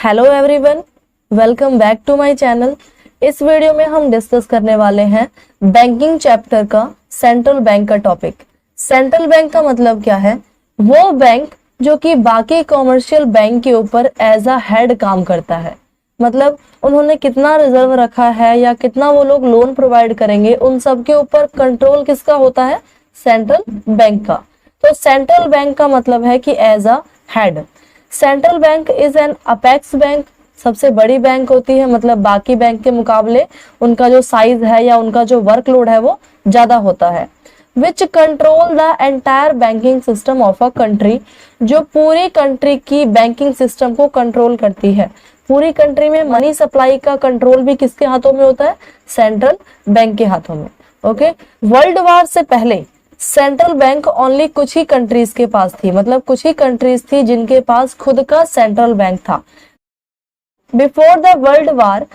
Hello everyone, welcome back to my channel. इस video में हम डिस्कस करने वाले हैं बैंकिंग चैप्टर का सेंट्रल बैंक का टॉपिक। सेंट्रल बैंक का मतलब क्या है? वो बैंक जो कि बाकी कॉमर्शियल बैंक के ऊपर एज अ हेड काम करता है। मतलब उन्होंने कितना रिजर्व रखा है या कितना वो लोग लोन प्रोवाइड करेंगे, उन सब के ऊपर कंट्रोल किसका होता है? सेंट्रल बैंक का। तो सेंट्रल बैंक का मतलब है कि as a head. Central bank is an apex bank, सबसे बड़ी बैंक होती है। मतलब बाकी बैंक के मुकाबले उनका जो साइज है या उनका जो वर्कलोड है वो ज्यादा होता है। Which control the entire banking system of a country, जो पूरी कंट्री की बैंकिंग सिस्टम को कंट्रोल करती है। पूरी कंट्री में मनी सप्लाई का कंट्रोल भी किसके हाथों में होता है? सेंट्रल बैंक के हाथों में। ओके, वर्ल्ड वार से पहले सेंट्रल बैंक ओनली कुछ ही कंट्रीज के पास थी। मतलब कुछ ही कंट्रीज थी जिनके पास खुद का सेंट्रल बैंक था। Before the world war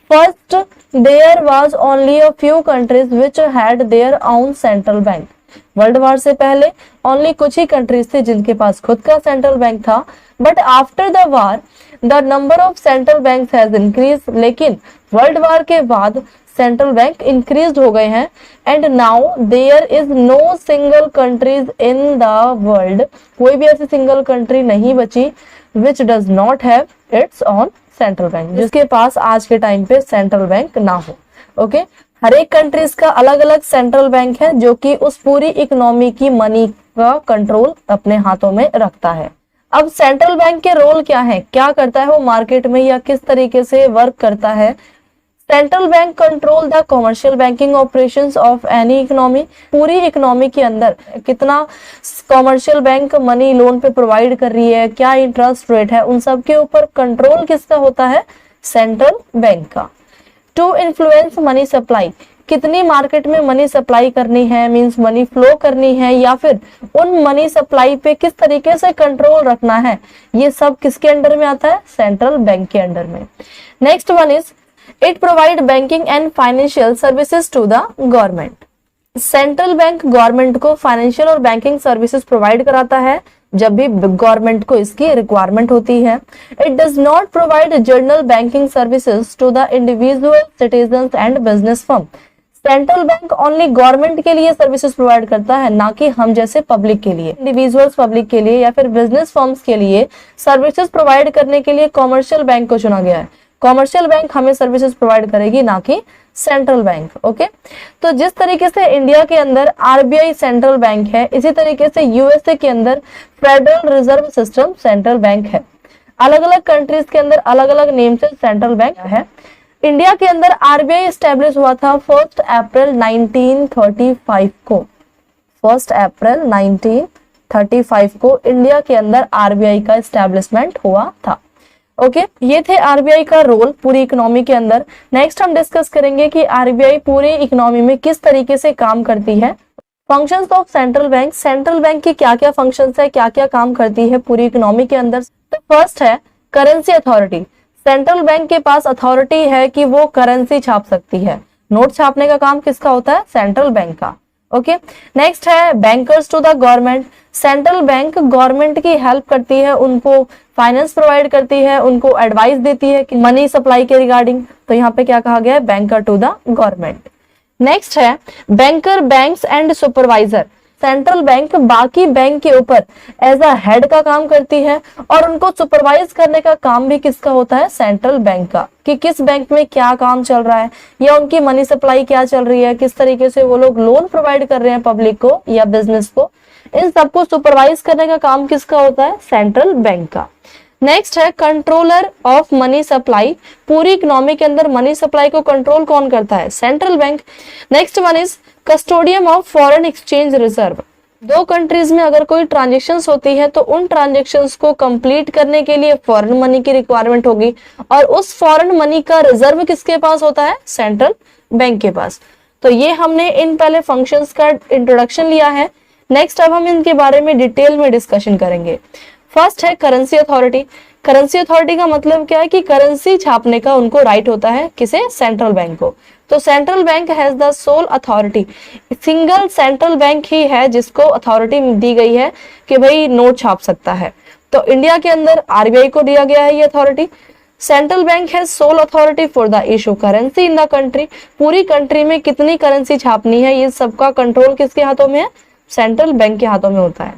first there was only a few countries which had their own central bank. World war से पहले ओनली कुछ ही कंट्रीज थे जिनके पास खुद का सेंट्रल बैंक था। But after the war the number of central bank has increase. लेकिन वर्ल्ड वार के बाद सेंट्रल बैंक इंक्रीज हो गए हैं। And now there is no single countries in the world, कोई भी ऐसी सिंगल कंट्री नहीं बची which does not have its own central bank, जिसके पास आज के टाइम पे सेंट्रल बैंक ना हो। ओके, हर एक कंट्रीज का अलग अलग सेंट्रल बैंक है जो कि उस पूरी इकोनॉमी की मनी का कंट्रोल अपने हाथों में रखता है। अब सेंट्रल बैंक के रोल क्या है, क्या करता है वो मार्केट में, या किस तरीके से वर्क करता है? Central bank control the commercial banking operations of any economy. पूरी इकोनॉमी के अंदर कितना कॉमर्शियल बैंक मनी लोन पे प्रोवाइड कर रही है, क्या इंटरेस्ट रेट है, उन सब के ऊपर कंट्रोल किसका होता है? सेंट्रल बैंक का। टू इन्फ्लुएंस मनी सप्लाई, कितनी मार्केट में मनी सप्लाई करनी है, मींस मनी फ्लो करनी है, या फिर उन मनी सप्लाई पे किस तरीके से कंट्रोल रखना है, ये सब किसके अंडर में आता है? सेंट्रल बैंक के अंडर में। Next one is it provide banking and financial services to the government. Central bank government को फाइनेंशियल और बैंकिंग सर्विसेज प्रोवाइड कराता है जब भी गवर्नमेंट को इसकी रिक्वायरमेंट होती है। It does not provide general banking services to the individual citizens and business firm. Central bank only government के लिए सर्विसेज प्रोवाइड करता है, ना कि हम जैसे पब्लिक के लिए, इंडिविजुअल्स पब्लिक के लिए या फिर बिजनेस फर्म्स के लिए सर्विसेज प्रोवाइड करने के लिए कॉमर्शियल बैंक को चुना गया है। कॉमर्शियल बैंक हमें सर्विसेज प्रोवाइड करेगी, ना कि सेंट्रल बैंक। ओके, तो जिस तरीके से इंडिया के अंदर आरबीआई सेंट्रल बैंक है, इसी तरीके से यूएसए के अंदर federal reserve system central bank है। अलग अलग कंट्रीज के अंदर अलग अलग नेम से सेंट्रल बैंक है। इंडिया के अंदर आरबीआई एस्टेब्लिश हुआ था 1 अप्रैल 1935 को। 1 अप्रैल 1935 को इंडिया के अंदर आरबीआई का एस्टेब्लिशमेंट हुआ था। ओके, ये थे आरबीआई का रोल पूरी इकोनॉमी के अंदर। नेक्स्ट हम डिस्कस करेंगे कि आरबीआई पूरी इकोनॉमी में किस तरीके से काम करती है। Functions of central bank, central bank की क्या क्या फंक्शंस है, क्या क्या काम करती है पूरी इकोनॉमी के अंदर। तो फर्स्ट है करेंसी अथॉरिटी। सेंट्रल बैंक के पास अथॉरिटी है कि वो करेंसी छाप सकती है। नोट छापने का काम किसका होता है? सेंट्रल बैंक का। ओके, नेक्स्ट है bankers to the government. Central bank government की हेल्प करती है, उनको फाइनेंस प्रोवाइड करती है, उनको एडवाइस देती है कि मनी सप्लाई के रिगार्डिंग। तो यहाँ पे क्या कहा गया है? Banker to the government. Next है banker, banks and supervisor. Central bank बाकी बैंक के ऊपर एज अ हेड का काम करती है और उनको सुपरवाइज करने का काम भी किसका होता है? सेंट्रल बैंक का, कि किस बैंक में क्या काम चल रहा है या उनकी मनी सप्लाई क्या चल रही है, किस तरीके से वो लोग लोन प्रोवाइड कर रहे हैं पब्लिक को या बिजनेस को। इन सबको सुपरवाइज करने का काम किसका होता है? सेंट्रल बैंक का। नेक्स्ट है कंट्रोलर ऑफ मनी सप्लाई। पूरी इकोनॉमी के अंदर मनी सप्लाई को कंट्रोल कौन करता है? Central bank. Next one is custodian of foreign exchange reserve. दो कंट्रीज में अगर कोई ट्रांजेक्शन्स होती है तो उन ट्रांजेक्शन्स को कंप्लीट करने के लिए फॉरेन मनी की रिक्वायरमेंट होगी, और उस फॉरेन मनी का रिजर्व किसके पास होता है? सेंट्रल बैंक के पास। तो ये हमने इन पहले फंक्शंस का इंट्रोडक्शन लिया है। नेक्स्ट अब हम इनके बारे में डिटेल में डिस्कशन करेंगे। फर्स्ट है करेंसी अथॉरिटी। करेंसी अथॉरिटी का मतलब क्या है? कि करेंसी छापने का उनको राइट होता है, किसे? सेंट्रल बैंक को। तो central bank has the sole authority. Single central bank ही है जिसको अथॉरिटी दी गई है कि भाई नोट छाप सकता है। तो इंडिया के अंदर आरबीआई को दिया गया है ये अथॉरिटी। सेंट्रल बैंक है soul authority for the issue currency in the country. पूरी कंट्री में कितनी करेंसी छापनी है, ये सबका कंट्रोल किसके हाथों में है? सेंट्रल बैंक के हाथों में होता है।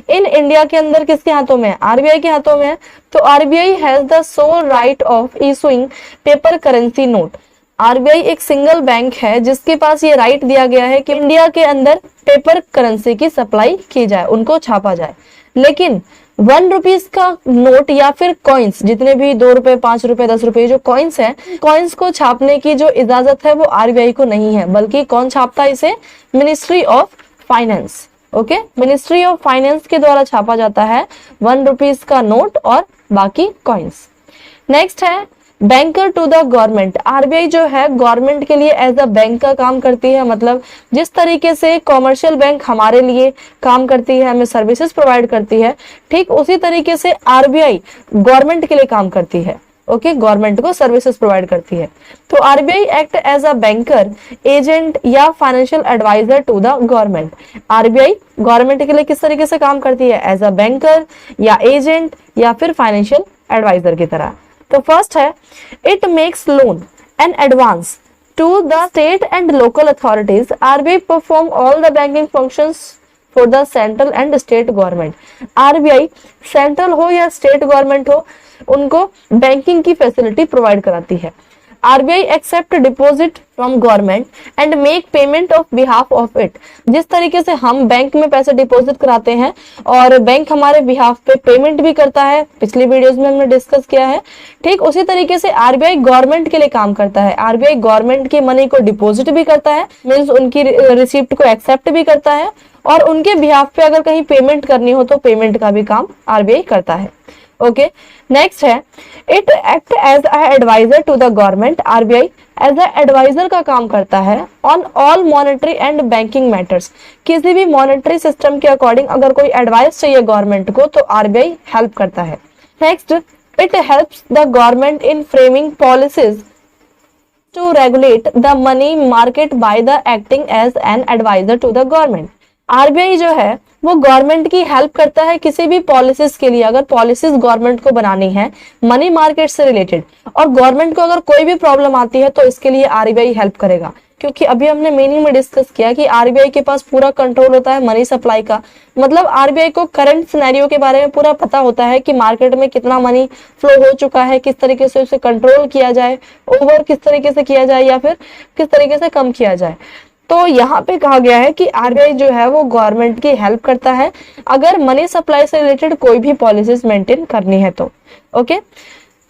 इन इंडिया के अंदर किसके हाथों में है? आरबीआई के हाथों में है। तो RBI has the sole right of issuing paper currency note. RBI एक सिंगल बैंक है जिसके पास ये राइट दिया गया है कि इंडिया के अंदर पेपर करेंसी की सप्लाई की जाए, उनको छापा जाए। लेकिन 1 रुपीज का नोट या फिर कॉइन्स, जितने भी 2 रुपए, 5 रुपए, 10 रुपए जो कॉइन्स है, कॉइन्स को छापने की जो इजाजत है वो आरबीआई को नहीं है, बल्कि कौन छापता है इसे? Ministry of finance. Okay, ministry of finance के द्वारा छापा जाता है 1 रुपीज का नोट और बाकी कॉइन्स। नेक्स्ट है banker to the government. RBI जो है गवर्नमेंट के लिए एज अ बैंक का काम करती है। मतलब जिस तरीके से कॉमर्शियल बैंक हमारे लिए काम करती है, हमें सर्विसेज प्रोवाइड करती है, ठीक उसी तरीके से आरबीआई गवर्नमेंट के लिए काम करती है। ओके, गवर्नमेंट को सर्विसेज प्रोवाइड करती है। तो RBI act as a banker, agent या financial adviser to the government. RBI government के लिए किस तरीके से काम करती है? एज अ बैंकर या एजेंट या फिर फाइनेंशियल एडवाइजर की तरह। तो फर्स्ट है, it makes loan and advance to the state and local authorities. RBI perform all the banking functions for the central and state government. RBI central हो या state government हो, उनको बैंकिंग की facility provide कराती है। RBI accept deposit from government and make payment of behalf of it. जिस तरीके से हम बैंक में पैसे डिपॉजिट कराते हैं और बैंक हमारे बिहाफ पे पेमेंट भी करता है, पिछली वीडियोस में हमने डिस्कस किया है, ठीक उसी तरीके से आरबीआई गवर्नमेंट के लिए काम करता है। आरबीआई गवर्नमेंट की मनी को डिपॉजिट भी करता है, मीन्स उनकी रिसिप्ट को एक्सेप्ट भी करता है, और उनके बिहाफ पे अगर कहीं पेमेंट करनी हो तो पेमेंट का भी काम आरबीआई करता है। ओके, नेक्स्ट है, it act as a adviser to the government. RBI as a adviser का काम करता है on all monetary and banking matters. किसी भी मॉनेटरी सिस्टम के अकॉर्डिंग अगर कोई एडवाइस चाहिए गवर्नमेंट को तो आरबीआई हेल्प करता है। Next, it helps the government in framing policies to regulate the money market by the acting as an advisor to the government। RBI जो है वो गवर्नमेंट की हेल्प करता है किसी भी पॉलिसीज के लिए। अगर पॉलिसीज गवर्नमेंट को बनानी है मनी मार्केट से रिलेटेड, और गवर्नमेंट को अगर कोई भी प्रॉब्लम आती है तो इसके लिए आरबीआई हेल्प करेगा। क्योंकि अभी हमने मीनिंग में डिस्कस किया कि आरबीआई के पास पूरा कंट्रोल होता है मनी सप्लाई का। मतलब आरबीआई को करंट सिनेरियो के बारे में पूरा पता होता है कि मार्केट में कितना मनी फ्लो हो चुका है, किस तरीके से उसे कंट्रोल किया जाए, ओवर किस तरीके से किया जाए या फिर किस तरीके से कम किया जाए। तो यहाँ पे कहा गया है कि आरबीआई जो है वो गवर्नमेंट की हेल्प करता है अगर मनी सप्लाई से रिलेटेड कोई भी पॉलिसीज मेंटेन करनी है तो। Okay,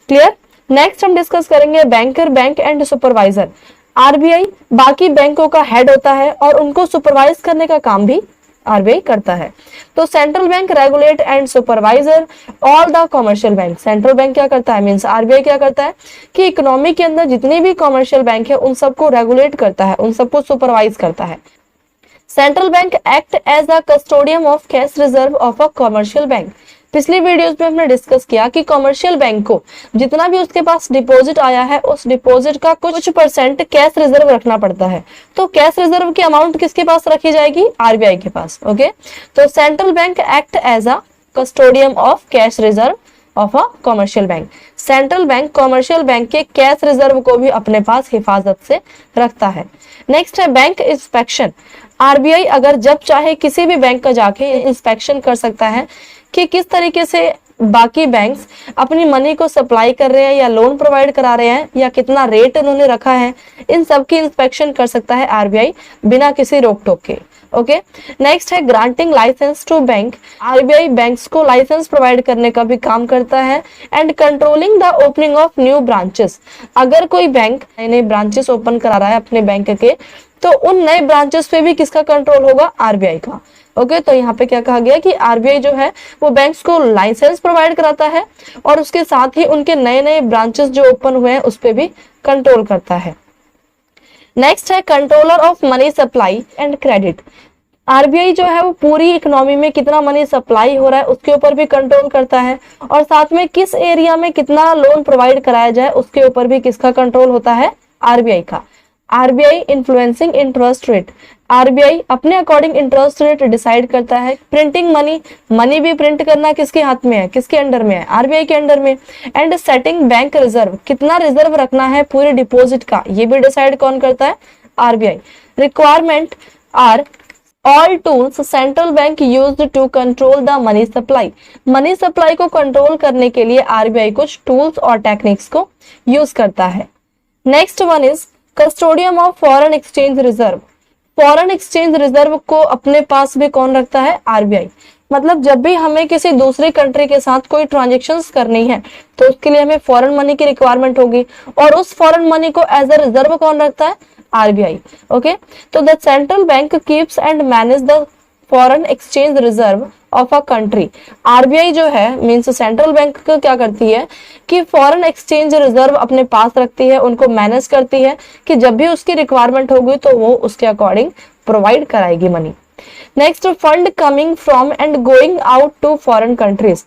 clear. नेक्स्ट हम डिस्कस करेंगे banker, bank and supervisor. RBI बाकी बैंकों का हेड होता है और उनको सुपरवाइज करने का काम भी आरबीआई करता है। तो central bank regulate and supervisor all the commercial bank. Central bank क्या करता है, मींस आरबीआई क्या करता है कि इकोनॉमी के अंदर जितने भी कॉमर्शियल बैंक है उन सबको रेगुलेट करता है, उन सबको सुपरवाइज करता है। Central bank act as a custodian of cash reserve of a commercial bank. पिछली वीडियोस में हमने डिस्कस किया कि कॉमर्शियल बैंक को जितना भी उसके पास डिपॉजिट आया है उस डिपॉजिट का कुछ परसेंट कैश रिजर्व रखना पड़ता है। तो कैश रिजर्व की अमाउंट किसके पास रखी जाएगी, आरबीआई के पास। ओके, तो central bank act as a custodian of cash reserve of a commercial bank. Central bank commercial bank के कैश रिजर्व को भी अपने पास हिफाजत से रखता है। नेक्स्ट है बैंक इंस्पेक्शन। आरबीआई अगर जब चाहे किसी भी बैंक का जाके इंस्पेक्शन कर सकता है कि किस तरीके से बाकी बैंक्स अपनी मनी को सप्लाई कर रहे हैं या लोन प्रोवाइड करा रहे हैं या कितना रेट उन्होंने रखा है, इन सब की इंस्पेक्शन कर सकता है आरबीआई बिना किसी रोक टोक के। ओके, नेक्स्ट है granting licence to bank. RBI banks को लाइसेंस प्रोवाइड करने का भी काम करता है। And controlling the opening of new branches. अगर कोई बैंक नए नए ब्रांचेस ओपन करा रहा है अपने बैंक के तो उन नए ब्रांचेस पे भी किसका कंट्रोल होगा, आरबीआई का। ओके, तो यहाँ पे क्या कहा गया कि आरबीआई जो है वो बैंक्स को लाइसेंस प्रोवाइड कराता है और उसके साथ ही उनके नए नए ब्रांचेस जो ओपन हुए हैं उस पे भी कंट्रोल करता है। नेक्स्ट है controller of money supply and credit. RBI जो है वो पूरी इकोनॉमी में कितना मनी सप्लाई हो रहा है उसके ऊपर भी कंट्रोल करता है और साथ में किस एरिया में कितना लोन प्रोवाइड कराया जाए उसके ऊपर भी किसका कंट्रोल होता है, आरबीआई का। RBI influencing interest rate, RBI अपने अकॉर्डिंग इंटरेस्ट रेट डिसाइड करता है। प्रिंटिंग मनी, मनी भी प्रिंट करना किसके हाथ में है, किसके अंडर में है, आरबीआई के अंडर में। एंड सेटिंग बैंक रिजर्व, कितना रिजर्व रखना है पूरे डिपॉजिट का, ये भी डिसाइड कौन करता है, RBI. Requirement are all tools central bank used to control the money supply, money supply को कंट्रोल करने के लिए आरबीआई कुछ टूल्स और टेक्निक्स को यूज करता है। Next one is custodian of foreign exchange reserve, foreign exchange reserve को अपने पास भी कौन रखता है, आरबीआई। मतलब जब भी हमें किसी दूसरी कंट्री के साथ कोई ट्रांजेक्शन्स करनी है तो उसके लिए हमें फॉरेन मनी की रिक्वायरमेंट होगी, और उस फॉरेन मनी को एज अ रिजर्व कौन रखता है, आरबीआई। ओके, तो the central bank keeps and manage the foreign exchange reserve of a country, RBI जो है मींस सेंट्रल बैंक क्या करती है कि फॉरेन एक्सचेंज रिजर्व अपने पास रखती है, उनको मैनेज करती है कि जब भी उसकी रिक्वायरमेंट होगी तो वो उसके अकॉर्डिंग प्रोवाइड कराएगी money. Next, fund coming from and going out to foreign countries,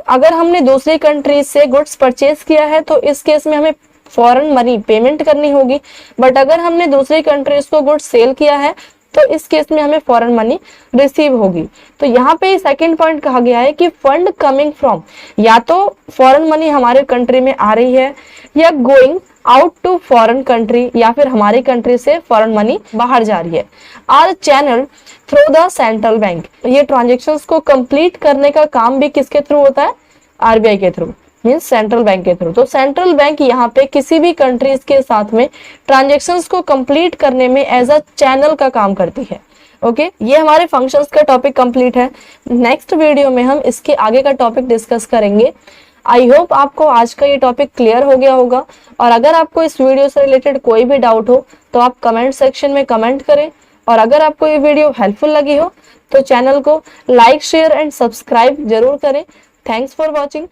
अगर हमने दूसरी कंट्रीज से गुड्स परचेज किया है तो इस केस में हमें फॉरेन मनी पेमेंट करनी होगी, बट अगर हमने दूसरी कंट्रीज को गुड्स सेल किया है तो इस केस में हमें फॉरेन मनी रिसीव होगी। तो यहाँ पे सेकंड पॉइंट कहा गया है कि फंड कमिंग फ्रॉम, या तो फॉरेन मनी हमारे कंट्री में आ रही है, या going out to foreign country, या फिर हमारी कंट्री से फॉरेन मनी बाहर जा रही है, our channel through the central bank, ये ट्रांजेक्शन्स को कंप्लीट करने का काम भी किसके थ्रू होता है, आरबीआई के थ्रू, मींस सेंट्रल बैंक के थ्रू। तो सेंट्रल बैंक यहाँ पे किसी भी कंट्रीज के साथ में ट्रांजेक्शन्स को कंप्लीट करने में एज अ चैनल का काम करती है। ओके, ये हमारे फंक्शंस का टॉपिक कंप्लीट है। नेक्स्ट वीडियो में हम इसके आगे का टॉपिक डिस्कस करेंगे। आई होप आपको आज का ये टॉपिक क्लियर हो गया होगा, और अगर आपको इस वीडियो से रिलेटेड कोई भी डाउट हो तो आप कमेंट सेक्शन में कमेंट करें, और अगर आपको ये वीडियो हेल्पफुल लगी हो तो चैनल को लाइक, शेयर एंड सब्सक्राइब जरूर करें। Thanks for watching.